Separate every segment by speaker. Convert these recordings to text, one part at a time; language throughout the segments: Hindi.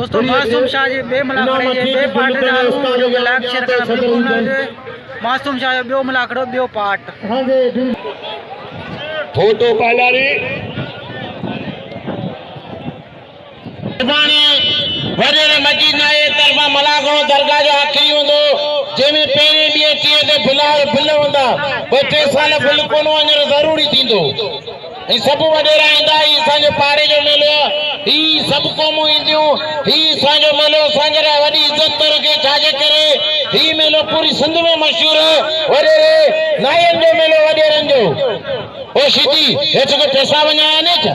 Speaker 1: दोस्तों मासूम शाह जी बे मलाखड़े जे बे पार्ट दे आलू जो लाइक शेयर करना बिल्कुल न भुलिजो। मासूम शाह जो बियो मलाखड़ो बियो पार्ट
Speaker 2: फोटो पालारी वडेरे मदीना ए तरफा मलाखड़ो दरगाह जो आखिरी होंदो जेमे पहिरें ॾींहं टीह ते फिलहाल फुल हूंदा ॿ टे साल फुल कोन वञणु ज़रूरी थींदो ऐं सभु वॾेरा ईंदा ही असांजो पाड़े जो मेलो आहे ही सभु क़ौमूं ईंदियूं ही असांजो मेलो असांजे लाइ वॾी इज़त थो रखे छाजे करे ही मेलो पूरी सिंध में मशहूरु आहे वॾेरे नायनि जो मेलो वॾेरनि जो ओ शिदी हेठि को पैसा वञाया न छा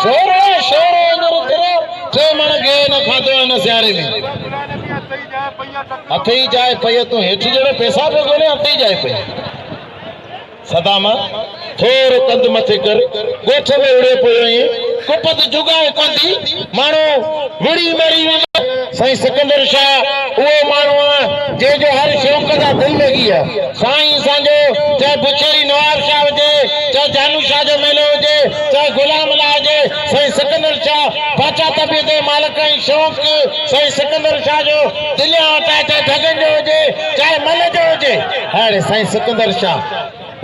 Speaker 2: शोरो शोरो अंदर करो टे मण गे न खाधो आहे न सियारे में हथ ही जाए पई तूं हेठि जहिड़ो पैसा पियो ॻोल्हे हथ ही जाए पई सदामा थोरो कंद मथे कर ॻोठ में उड़े पियो आहीं कुपत जुगाए कोन्दी माण्हू विड़ी मरी साईं सिकंदर शाह उहो माण्हू आहे जंहिंजो हर शौक़ जा दिलि लॻी आहे साईं असांजो चाहे बुछेरी नवाब शाह हुजे चाहे जानू शाह जो मेलो हुजे चाहे गुलाम अल्लाह हुजे साईं सिकंदर शाह बाचा तबियत जो मालिक ऐं शौक़ साईं सिकंदर शाह जो दिलिया वटाए चाहे ठगन जो हुजे चाहे मल जो हुजे हाणे साईं सिकंदर शाह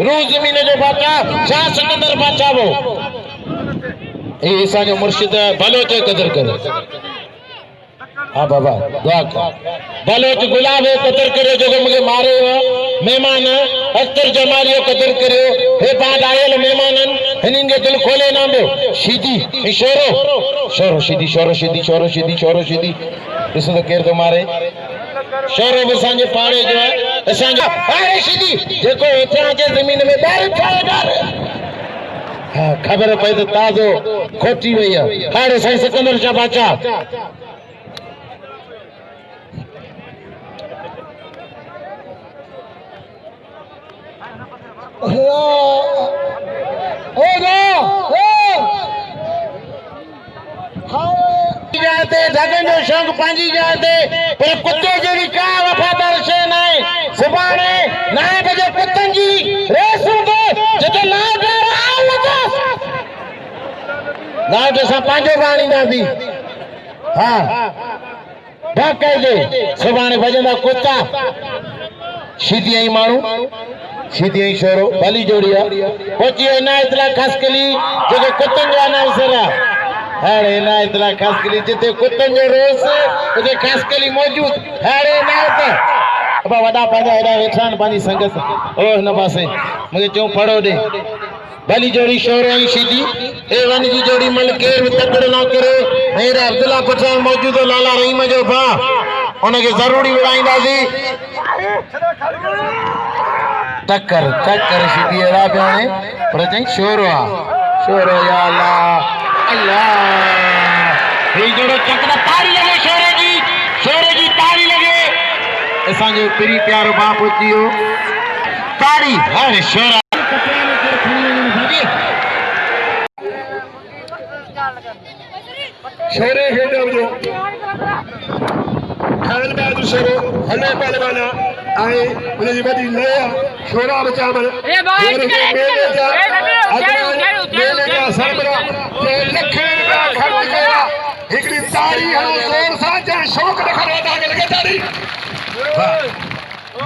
Speaker 2: रूह ज़मीन जो बादशाह शाह सिकंदर बादशाह वो ये असांजो मुर्शिद बलोच कदर करो हाँ बाबा दुआ कर बलोच गुलाब कदर करो जो मुझे मारे मेहमान अख्तर जमाल कदर करो हे बाद आयल मेहमानन हिनन के दिल खोले ना दो सीधी शोरो शोरो सीधी शोरो सीधी शोरो सीधी शोरो सीधी ॾिसो त केर तो मारे शोरो भी असांजे पाड़े जो है असांजो अरे सीधी जेको हेठियां अचे ज़मीन में ॿाहिरि ठाहे डार हाँ खबर पई त ताज़ो खोटी वई आहे हाणे साईं सिकंदर शाह बादशाह ढगन जो शौक़ पंहिंजी जाते पर कुत्ते जहिड़ी का वफ़ादार शइ न आहे सुभाणे 9 बजे कुतनि जी रेस हूंदो जिते लाइट असां पंहिंजो पाण ईंदासीं हा बाक़ाइदे सुभाणे भॼंदा कुता सीधी आई माण्हू सीधी आई शोरो भली जोड़ी आहे पहुची इनायत लाइ ख़ासि कली जेको कुतनि जो अनाउंसर आहे हाणे इनायत लाइ ख़ासि कली जिते कुतनि जो रोस उते ख़ासि कली मौजूद हाणे इनायत वॾा पंहिंजा हेॾा वेठा आहिनि पंहिंजी संगत ओ हिन पासे मूंखे चऊं पढ़ो ॾे भली जोड़ी शोरो ऐं सीधी ए वन जी जोड़ी मल केर बि तकड़ न करे मेरा अब्दुल्ला पठान मौजूद लाला रहीम जो भाउ उनखे ज़रूरी विड़ाईंदासीं टक्कर टक्कर सीधी अहिड़ा पिया हाणे पर चई शोरो आहे शोरो या अल्लाह अल्लाह ही जहिड़ो चक्र तारी लॻे शोरे जी तारी लॻे असांजो पिरी प्यारो बाप अची वियो तारी हाणे शोरा शोरे खेॾो जो खान बहादुर शोरो हले पहलवाना आए उनजी वॾी लय शोरा बचा मन मेले जा सरबरा के लख रुपया ख़र्च कया हिकड़ी तारी हलो जोर सां जंहिं शौक़ ॾेखारियो तव्हांखे लॻे तारी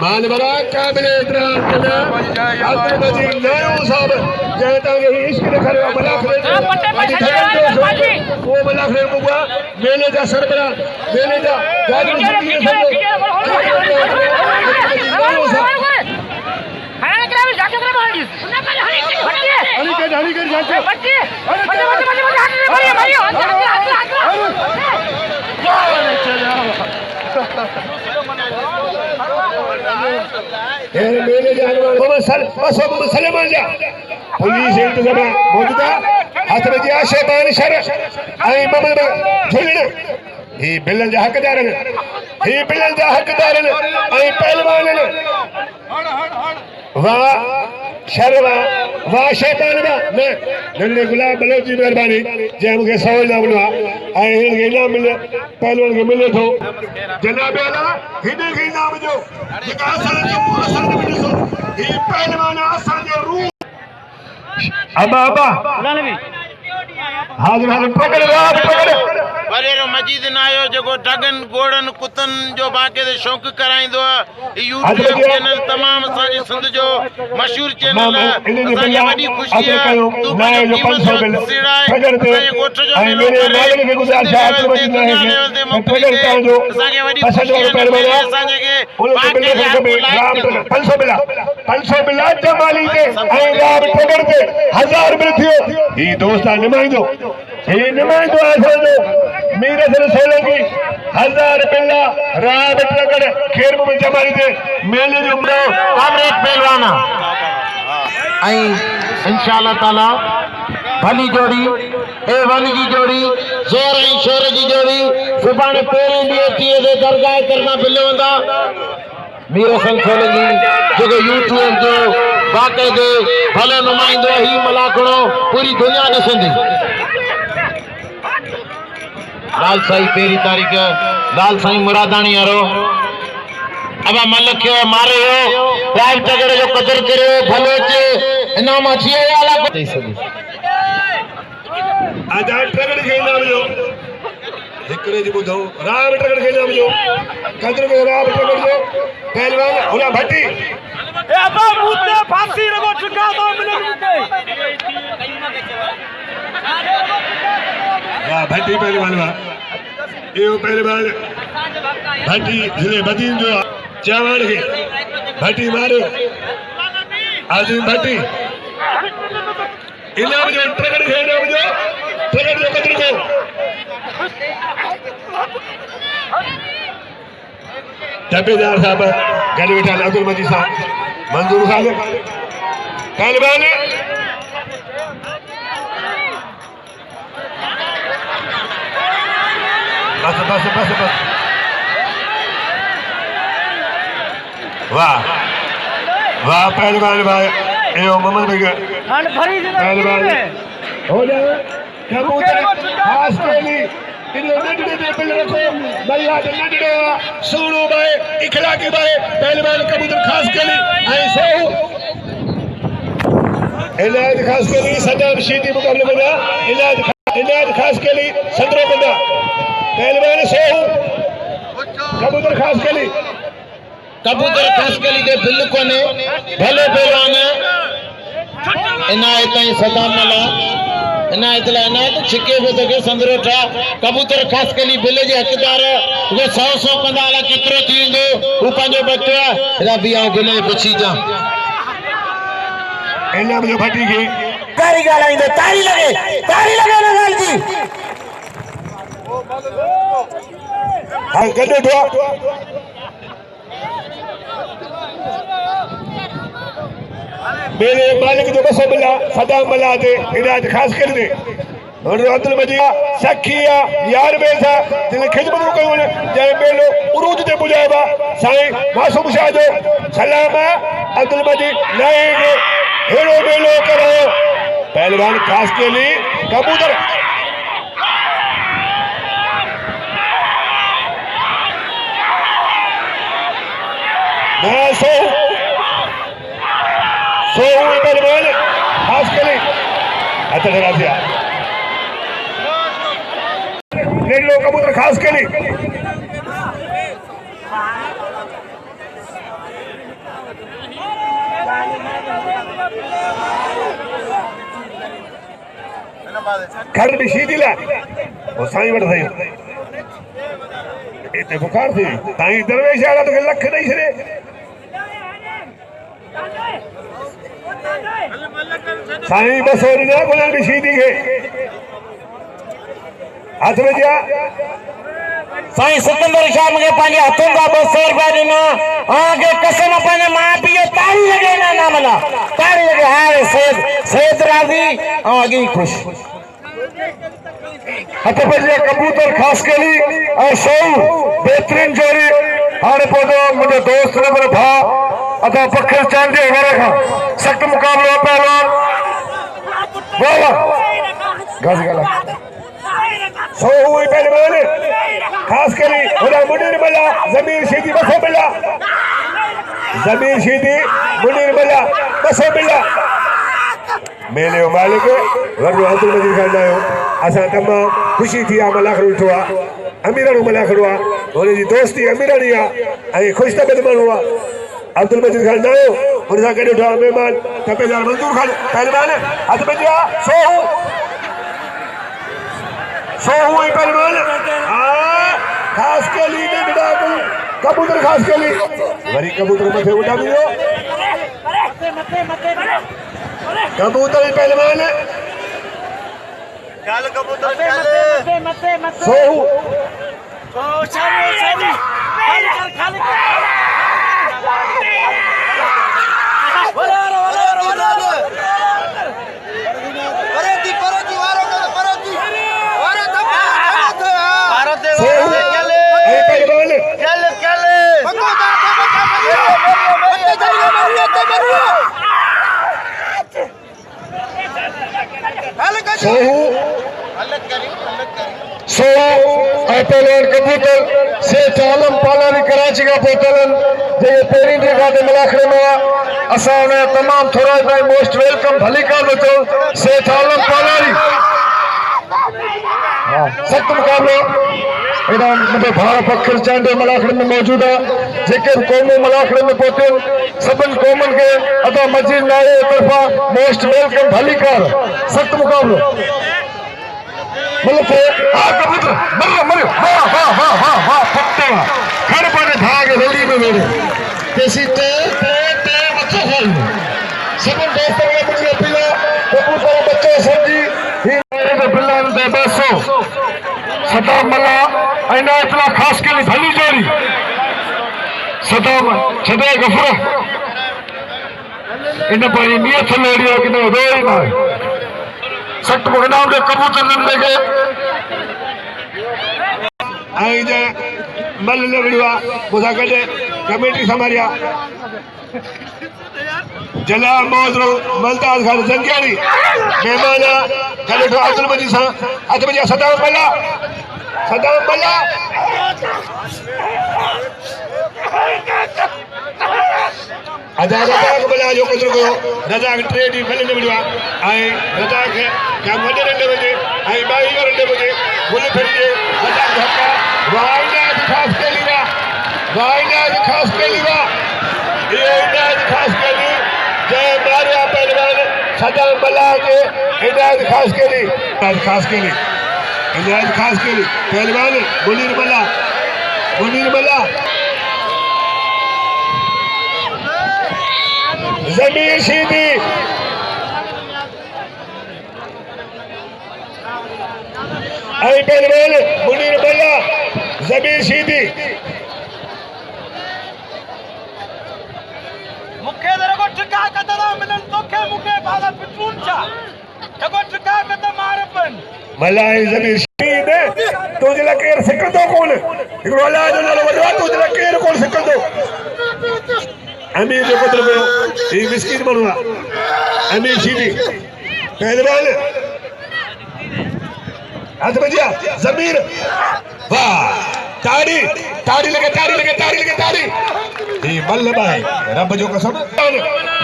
Speaker 2: मान बरा काबिल एतराम कना अब्दुल मजीद नायो साहब जंहिं तव्हांखे इश्क ॾेखारियो मलाखरे वो मलाखरे मुआ मेले जा सरबरा मेले जा गाड़ी सुठी हरी कर जाके बच्चे मेले जाने सलेमान जा पुलिस इंतजाम मौजूदा हाथ में जी आशेबान शर आई ममल झुलण ही बिलन जा हकदार ही बिलन जा हकदार आई पहलवान वाह शर्मा वाह शैतान न नन्हे गुलाब बलोच जी मेहरबानी जंहिं मूंखे सवल न वञो आहे ऐं हिन खे इनाम मिले पहलवान खे मिले थो जनाब आला हिन खे इनाम ॾियो जेका असां में ॾिसो ही पहलवान असांजो रूह अबा हाज़िर हाज़िर पकड़ वरेरो मजीद नायो जो डगन गोड़न कुतन जो बाक़ायदे शौक़ कराइंदो यूट्यूब चैनल तमाम असांजे सिंध जो मशहूर चैनल असांखे वॾी ख़ुशी आहे तू पंहिंजो क़ीमत सिड़ाए असांजे ॻोठ जो मेलो करे दुनिया लेवल ते मोकिले असांखे वॾी ख़ुशी आहे असांजे खे बाक़ायदे
Speaker 3: 500 मिला जमाली ते ऐं राम ठगर ते 1000 मिल थियो ही दोस्त निमाइंदो ही निमाइंदो असांजो मीर हसन सोलंकी 1000 मिला राम ठगर खेरम में जमाली ते मेले जो
Speaker 2: कामरेज पहलवाना ऐं इंशाअल्लाह ताला भली जोड़ी ए वन जी जोड़ी ज़ोर ऐं शोर जी जोड़ी सुभाणे पहिरें ॾींहुं टीह ते दरगाह करना मिलियो वेंदा मीर हसन सोलंकी जेको यूट्यूब जो बाक़ायदे भलो नुमाइंदो ही मलाखड़ो पूरी दुनिया ॾिसंदी लाल साईं पहिरीं तारीख़ लाल साईं मुरादानी वारो अबा मलक मारे राज टगर जो कदर करियो भलो अचे इनाम अची वियो आला चई सघे
Speaker 3: आजाद टगर खे इनाम जो हिकड़े जी ॿुधो राम टगर खे इनाम जो कदर में राम टगर जो पहलवान हुना भट्टी
Speaker 1: ए अबा मुते फांसी रगो ठगा दो मिनट मुते
Speaker 3: वाह भट्टी पहलवान वाह यो पहलवान भट्टी जिले बदीन जो चावड़ के भट्टी मारो आदिम भट्टी इनाम जो टगर के इनाम जो टगर जो कदर को डब्बेदार साहब गले बैठा अब्दुल मजीद साहब मंजूर साहब पहलवान बस बस बस बस वाह वाह पहलवान भाई एओ मोहम्मद भैया पहलवान हो जाए कबूतर खास केली इनो नडड़े दे पिल रखो बल्ला दे नडड़े सोनो भाई इखलाकी भाई पहलवान कबूतर खास केली आई सो इलाज खास केली सदाम शीदी मुकाबले बंदा इलाज खास केली संदरो बंदा पहलवान सो कबूतर खास केली दे दिल कोने भले पहलवान
Speaker 2: इनायत ऐं सदाम मला इनायत ला इनायत छिके पे तो संदरोठा कबूतर खास कली बिल जे हकदार वो 100 कंदा ला केतिरो थींदो वो पंहिंजो बच्चो रबी आऊं बिल पुछी जा
Speaker 3: इनाम जो फटी के
Speaker 2: तारी गालाइंदो तारी लगे ना लाल जी
Speaker 3: हां गड्ढे ठो मेरे मालिक जो बसो मिला सदा मिला दे इलाज खास कर दे और अब्दुल मजीद सखिया यार बेसा जिने खिदमत कयो ने जय मेलो उरूज ते बुझावा साईं मासूम शाह जो सलाम अब्दुल मजीद लाएंगे हेरो मेलो करो पहलवान खास के लिए कबूतर सो पहलवान खास के लिए अच्छा राजिया लो कबूतर खास के लिए घर में शी दिला वो साईं वट सही इतने बुखार थी ताई दरवेश आला तो लख नहीं छड़े साईं बस और ना गुलाम भी शी दी के हाथ में दिया
Speaker 2: साईं सिकंदर शाह मुझे पानी हथों का 200 रुपया देना आगे कसम अपने मां पियो ताली लगे ना मला ताली लगे हाय सेद राजी आगे खुश
Speaker 3: हथ पे जे कबूतर खास के लिए और सो बेहतरीन जोड़ी हाने पोदो मुझे दोस्त ने मेरे भा अथा पखर चांदी हमारे का सख्त मुकाबला पहलवान वाह गज गला सो हुई पहलवान खास के लिए उधर मुनीर मिला जमीन सीधी बसो मिला जमीन सीधी मुनीर मिला बसो मिला मेले मालिक वर्दो अब्दुल मजीद खान आयो असा तमाम खुशी थी आ मलाखड़ उठो आ अमीराणू मलाखड़ो आ हुन जी दोस्ती अमीराणी आ ऐं ख़ुशतबियत माण्हू आ अब्दुल मजीद खान नायो हुन सां गॾु उठा महिमान तपेदार मंजूर खान पहलवान हथ में दिया सोहू ही पहलवान खास के लिए बिड़ा कबूतर खास के लिए वरी कबूतर मथे उड़ा दियो कबूतर ही पहलवान
Speaker 1: चल कबूतर चल
Speaker 3: सोहू पहलवान कबूतर से आलम पालानी कराची का पोतलन जे पेरी जगह ते मलाखड़े में असा ने तमाम थोड़ा भाई मोस्ट वेलकम भली का बचो से आलम पालानी सख्त मुकाबलो एदा मतलब भार फखर चांदे मलाखड़े में मौजूद है जेके कौमों मलाखड़े में पोते सबन कौमन के अदा मस्जिद नारे तरफा मोस्ट वेलकम भली कर सख्त मुकाबलो मतलब हाँ कबूतर मर हाँ फटते खड़ पाने भाग रेली में मेरे कैसी ते बच्चों खाल सबन दोस्तों के मुझे पिला कबूतर बच्चों समझी ही मेरे पिला ने बसो सदाम मला ऐना इतना खास के लिए भली जोड़ी सदाम छदे गफरा इन पर नियत लेडियो कि न रोई ना सख्त मुकदम के कबूतर नंदे के आई जे मल ले बिड़वा बुधा कटे कमेटी समारिया जला मौजरो मलताज खान जंगियानी मेहमान कले तो अब्दुल मजीद सा अत बजा सदाम बल्ला अदा रजा बल्ला जो कुछ को रजा के ट्रेड फले ने बिड़वा आई रजा के क्या मदे रंडे बजे आई बाई रंडे बजे बोले फिर के रजा धक्का वाइना खास के लिए ये इनाज खास के लिए जय मारिया पहलवान सदाम बल्ला के इनाज खास के लिए पहलवान मुनीर बल्ला जमीर शीदी आई पहलवान मुनीर बल्ला जमीर शीदी
Speaker 1: मुखे दर को ठिका कतरा मिलन तोखे मुखे बाला पिटूंचा तको ठिका कत मारपन
Speaker 3: मलाई जमीर शीदी तुझे लकेर सिकतो कौन इकरो अल्लाह जो नालो वडवा तुझे लकेर कौन सिकतो अमीर जो कदर को ये मिस्किन बनवा अमीर शीदी पहलवान हाथ बजिया जमीर वाह ताड़ी लगे ये मल्ल भाई रब जो कसम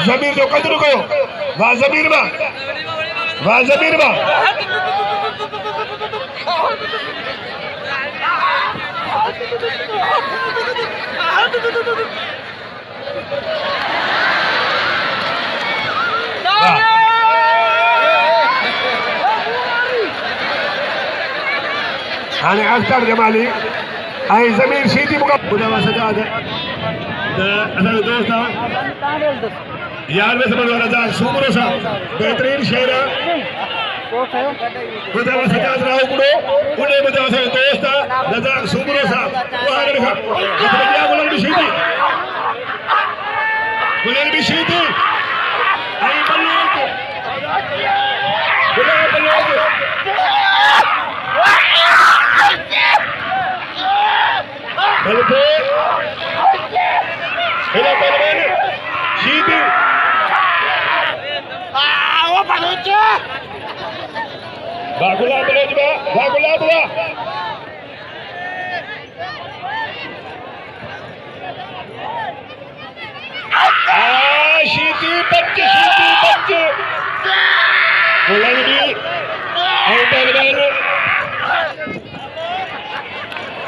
Speaker 3: जमीर जो कदर को वाह जमीर बा हाँ अख्तर जमाली आई जमीर शीदी मुका बुदावा सजाद असल दोस्त यार में समझ वाला जा सुमरो सा बेहतरीन शेर बुदावा सजाद राव कुड़ो उन्हें बुदावा से दोस्त रजा सुमरो सा वो आगे रखा बुदावा बुलंद भी शीदी आई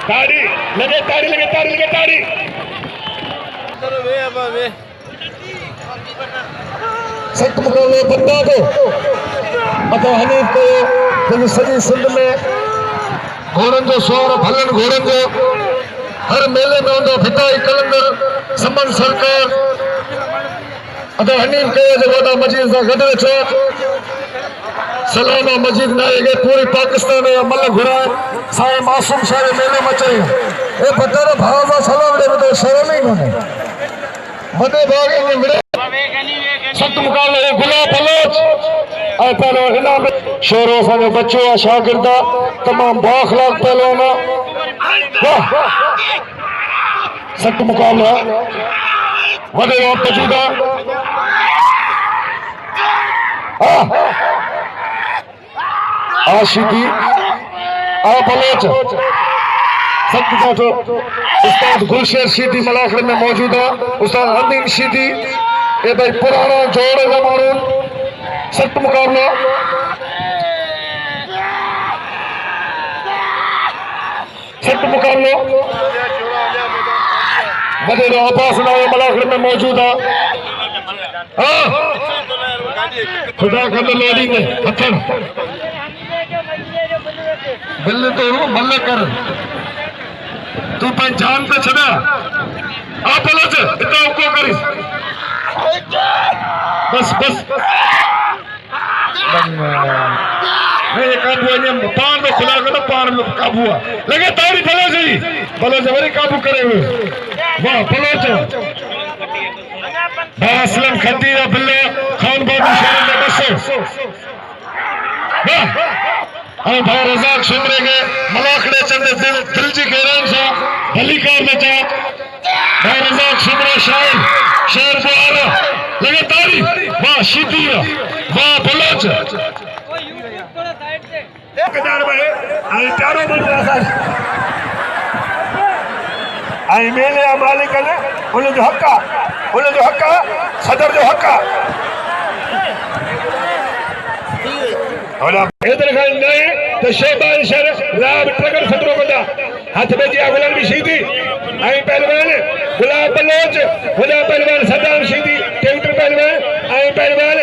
Speaker 3: ताड़ी लगे ताड़ी लगे ताड़ी लगे ताड़ी सख्त मुकाबले बंदा को अतो हनीफ को जेकी सॼी सिंध में घोड़नि जो शोर भलन घोड़नि जो हर मेले में हूंदो फिताई कलंदर समन सरकार अतो हनीफ कयो जो वॾा मजीद सां गॾु वेठो सलामा मजीद नायक पूरी पाकिस्तान जा मल घुराए साईं मासूम शाह मेले में चई ए बदर भाव सां सलाम ॾे तो शर्म ई कोन्हे वॾे भाउ में मिड़े सख्त मुकाबले गुलाब बलोच ऐं पहिरियों इनाम शोरो असांजो बच्चो आहे शागिर्द आहे तमामु बाअखलाक पहलवान आहे वाह सख्त मुकाबला वॾे वक़्त मौजूद आहे आशिकी आ बलोच सख्त काठो उस्ताद गुलशेर शीदी मलाखड़े में मौजूद है उस्ताद हमीद शीदी ये भाई पुराना जोड़ का मालूम सख्त मुकाबला सख्त मुकाबला बड़े अब्बास नाव मलाखड़े में मौजूद है खुदा का लोडिंग में हथन बिल्ले तो मल्ले कर तू पर जान पे छड़ा आप बोलो जे इतना को करी बस बस नहीं काबू है पान में खुला कर पान में काबू है लगे तारी बोलो जे वरी काबू करे हुए वाह बोलो जे असलम खतीरा बिल्ले खान बाबू शहर में बसो वाह और भाई रज़ाक शुमरे के मलाखड़े चंदे दिल जी गहरान सा भली कार में चा भाई रज़ाक शुमरे शायर शेर बुआरा लगे तारी वाह शीतीरा वाह बलोच कदार भाई आई चारों बंदे आसान आई मेले मालिक ने उन्हें जो हक्का सदर जो हक्का इधर खान नहीं तो शहबान शर राब ट्रगर खतरो बंदा हाथ में जिया गुलाम भी शीदी आई पहलवान गुलाब बलोच खुदा पहलवान सदाम शीदी टेंटर पहलवान आई पहलवान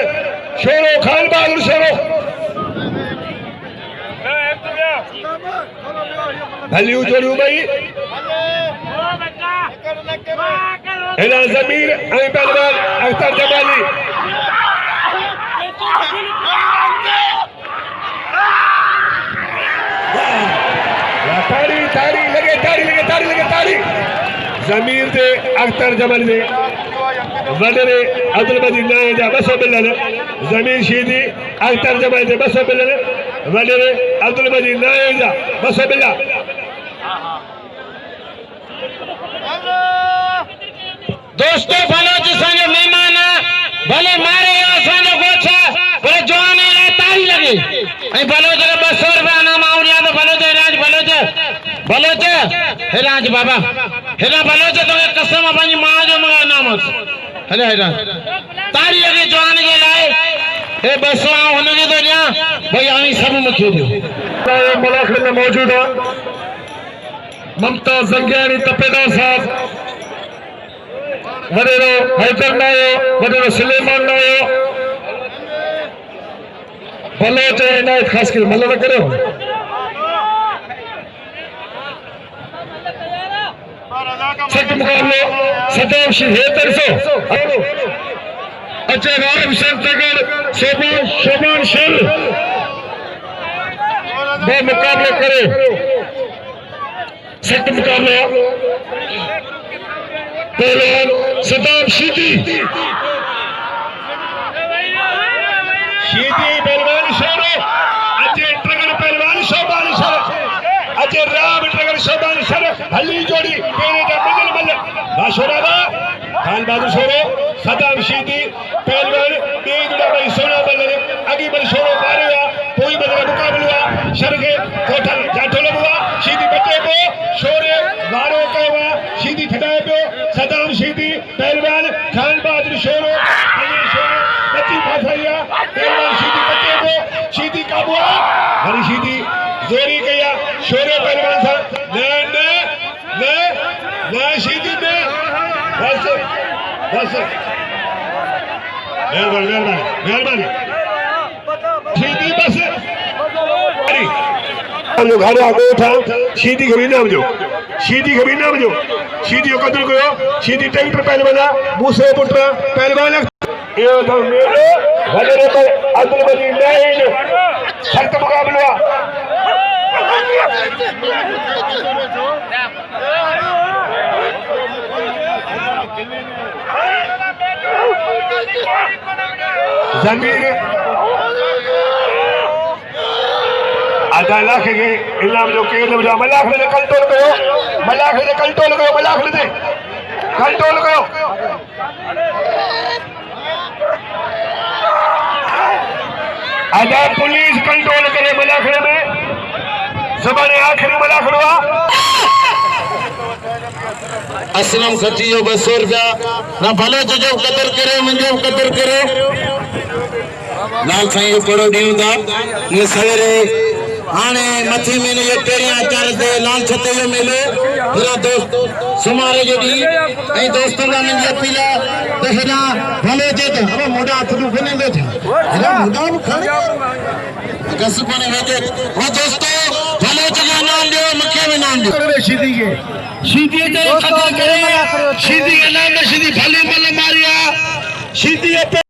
Speaker 3: शोरो खान बहादुर शोरो भलियू जोड़ू भाई इना जमीर आई पहलवान अख्तर जमाली तारी लगे जमीर दे अख्तर जमल ने वडरे अब्दुल मजीद नाए जा बसो बिल्लन जमीर शीदी अख्तर जमल दे बसो बिल्लन वडरे अब्दुल मजीद नाए जा बसो बिल्ला
Speaker 2: दोस्तों भलो जिसाने मेहमान भले मारे असांजो गोछा भले जवान रे तारी लगे ऐं भलो जरा 200 रुपया नाम आवरिया तो भलो जे राज भलो जे हेराज बाबा हेरा भलो जे तो कसम अपनी मां जो मगा नाम हेरा हेरा तारी लगे जवान के लाए हे 200 होने के तो जा भाई आई सब मुखे दियो
Speaker 3: मलाखड़े में मौजूद है ममता जंगियानी तपेदार साहब वडेरो हैदर नायो वडेरो सुलेमान नायो बलोच इनायत खास कर मल्ल न करो सख्त मुकाबले सदाम हैदर सो अजय राम शंकर शोभान शेर वो मुकाबले करे सख्त मुकाबला पहलवान सदाम शीदी पहलवान शोरो अजय ट्रगर पहलवान शोभान शर अजय राम ट्रगर शोभान शर हली जोड़ी पेरे का बदल बल बाशोराबा खान बहादुर शोरो सदाम शीदी पहलवान बेजुड़ा भाई सोना बल अगी बल शोरो मारेगा कोई बदला मुकाबला शर के कोठल जाठोल हुआ शीदी बच्चे को शोरे वारो कहवा शीदी ठटाए पे सदाम शीदी पहलवान खान बहादुर शोरो बच्ची फासाइया पहलवान शीदी बच्चे को शीदी काबुआ हरी शीदी जोरी गया शोरे पहलवान सा बस मेहरबानी सीधी बस जो घर आगे उठा सीधी कभी ना बजो सीधी को कदर करो सीधी ट्रैक्टर पहले बना दूसरे पुत्र पहले वाला ये तो मेरे घरे पर अब्दुल वली नहीं सख्त मुकाबला जमीर आधा लाख के इनाम जो के मलाख ने कंट्रोल करो आधा पुलिस कंट्रोल करे मलाखड़े में सबने आखिरी मलाखड़वा
Speaker 2: असलम खची जो 200 रुपया ना भले जो कदर करे मुंहिंजो कदर करे लाल साईं जो पड़ो ॾियूं था न सवेरे हाणे मथे महीने जे पहिरियां चार ते लाल छते जो मेलो मेरा दोस्त सुमारे जो ॾींहुं ऐं दोस्तनि खां मुंहिंजी अपील आहे त हेॾा भले जे त अब मोढा हथ तूं खणंदो थिया हेॾा मोढा बि खण कस कोन्हे वेठे हो दोस्तो भले जॻह नाम ॾियो मूंखे बि नाम ॾियो सीधी के कदर करे सीधी के नाम में सीधी भली मल मारिया सीधी